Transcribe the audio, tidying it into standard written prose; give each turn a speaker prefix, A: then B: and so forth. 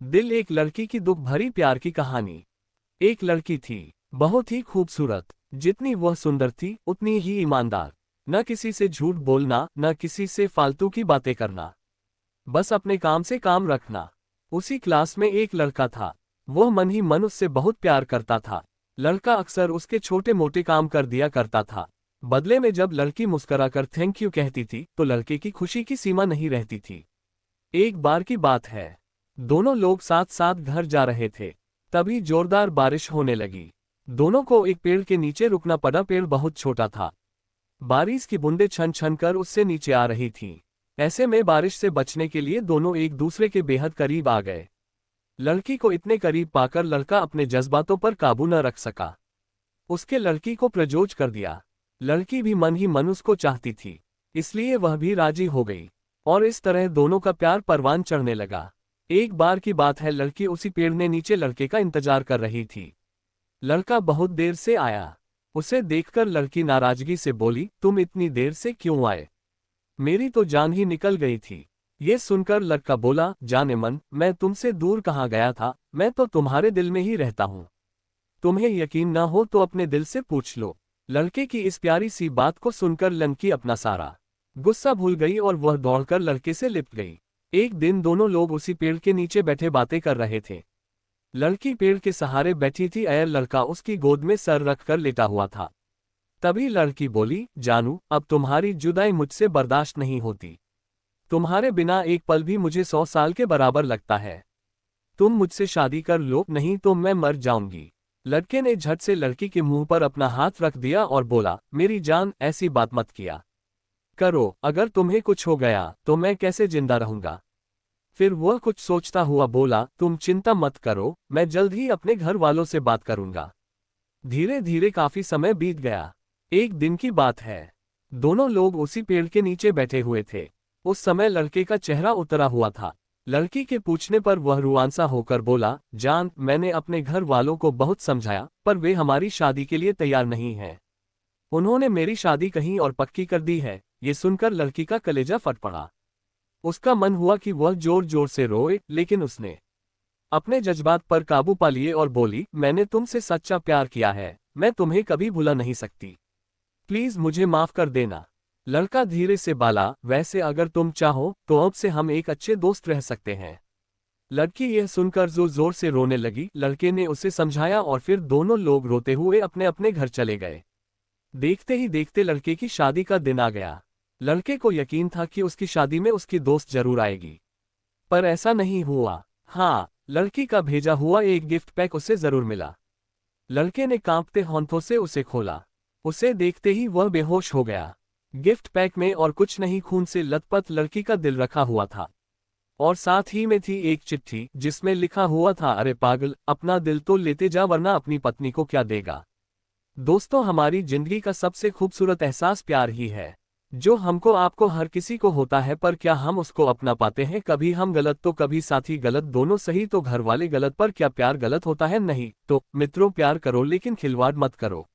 A: दिल एक लड़की की दुख भरी प्यार की कहानी। एक लड़की थी, बहुत ही खूबसूरत। जितनी वह सुंदर थी उतनी ही ईमानदार। न किसी से झूठ बोलना, न किसी से फालतू की बातें करना, बस अपने काम से काम रखना। उसी क्लास में एक लड़का था। वह मन ही मन उससे बहुत प्यार करता था। लड़का अक्सर उसके छोटे मोटे काम कर दिया करता था। बदले में जब लड़की मुस्कुराकर थैंक यू कहती थी तो लड़के की खुशी की सीमा नहीं रहती थी। एक बार की बात है, दोनों लोग साथ साथ घर जा रहे थे। तभी जोरदार बारिश होने लगी। दोनों को एक पेड़ के नीचे रुकना पड़ा। पेड़ बहुत छोटा था। बारिश की बूंदें छन छन कर उससे नीचे आ रही थीं। ऐसे में बारिश से बचने के लिए दोनों एक दूसरे के बेहद करीब आ गए। लड़की को इतने करीब पाकर लड़का अपने जज्बातों पर काबू न रख सका। उसके लड़की को प्रपोज कर दिया। लड़की भी मन ही मन उसको चाहती थी, इसलिए वह भी राजी हो गई। और इस तरह दोनों का प्यार परवान चढ़ने लगा। एक बार की बात है, लड़की उसी पेड़ ने नीचे लड़के का इंतजार कर रही थी। लड़का बहुत देर से आया। उसे देखकर लड़की नाराजगी से बोली, तुम इतनी देर से क्यों आए? मेरी तो जान ही निकल गई थी। ये सुनकर लड़का बोला, जाने मन, मैं तुमसे दूर कहाँ गया था, मैं तो तुम्हारे दिल में ही रहता हूँ। तुम्हें यकीन न हो तो अपने दिल से पूछ लो। लड़के की इस प्यारी सी बात को सुनकर लड़की अपना सारा गुस्सा भूल गई और वह दौड़कर लड़के से लिपट गई। एक दिन दोनों लोग उसी पेड़ के नीचे बैठे बातें कर रहे थे। लड़की पेड़ के सहारे बैठी थी और लड़का उसकी गोद में सर रखकर लेटा हुआ था। तभी लड़की बोली, जानू, अब तुम्हारी जुदाई मुझसे बर्दाश्त नहीं होती। तुम्हारे बिना एक पल भी मुझे 100 साल के बराबर लगता है। तुम मुझसे शादी कर लो, नहीं तो मैं मर जाऊंगी। लड़के ने झट से लड़की के मुंह पर अपना हाथ रख दिया और बोला, मेरी जान, ऐसी बात मत किया करो। अगर तुम्हें कुछ हो गया तो मैं कैसे जिंदा रहूंगा? फिर वह कुछ सोचता हुआ बोला, तुम चिंता मत करो, मैं जल्द ही अपने घर वालों से बात करूंगा। धीरे धीरे काफी समय बीत गया। एक दिन की बात है, दोनों लोग उसी पेड़ के नीचे बैठे हुए थे। उस समय लड़के का चेहरा उतरा हुआ था। लड़की के पूछने पर वह रुआंसा होकर बोला, जान, मैंने अपने घर वालों को बहुत समझाया पर वे हमारी शादी के लिए तैयार नहीं हैं। उन्होंने मेरी शादी कहीं और पक्की कर दी है। ये सुनकर लड़की का कलेजा फट पड़ा। उसका मन हुआ कि वह जोर जोर से रोए, लेकिन उसने अपने जज्बात पर काबू पा लिए और बोली, मैंने तुमसे सच्चा प्यार किया है, मैं तुम्हें कभी भुला नहीं सकती। प्लीज मुझे माफ कर देना। लड़का धीरे से बोला, वैसे अगर तुम चाहो तो अब से हम एक अच्छे दोस्त रह सकते हैं। लड़की यह सुनकर जोर जोर से रोने लगी। लड़के ने उसे समझाया और फिर दोनों लोग रोते हुए अपने अपने घर चले गए। देखते ही देखते लड़के की शादी का दिन आ गया। लड़के को यकीन था कि उसकी शादी में उसकी दोस्त जरूर आएगी, पर ऐसा नहीं हुआ। हाँ, लड़की का भेजा हुआ एक गिफ्ट पैक उसे जरूर मिला। लड़के ने कांपते हाथों से उसे खोला। उसे देखते ही वह बेहोश हो गया। गिफ्ट पैक में और कुछ नहीं, खून से लथपथ लड़की का दिल रखा हुआ था। और साथ ही में थी एक चिट्ठी जिसमें लिखा हुआ था, अरे पागल, अपना दिल तो लेते जा वरना अपनी पत्नी को क्या देगा। दोस्तों, हमारी जिंदगी का सबसे खूबसूरत एहसास प्यार ही है, जो हमको आपको हर किसी को होता है, पर क्या हम उसको अपना पाते हैं? कभी हम गलत तो कभी साथी गलत, दोनों सही तो घर वाले गलत, पर क्या प्यार गलत होता है? नहीं। तो मित्रों, प्यार करो लेकिन खिलवाड़ मत करो।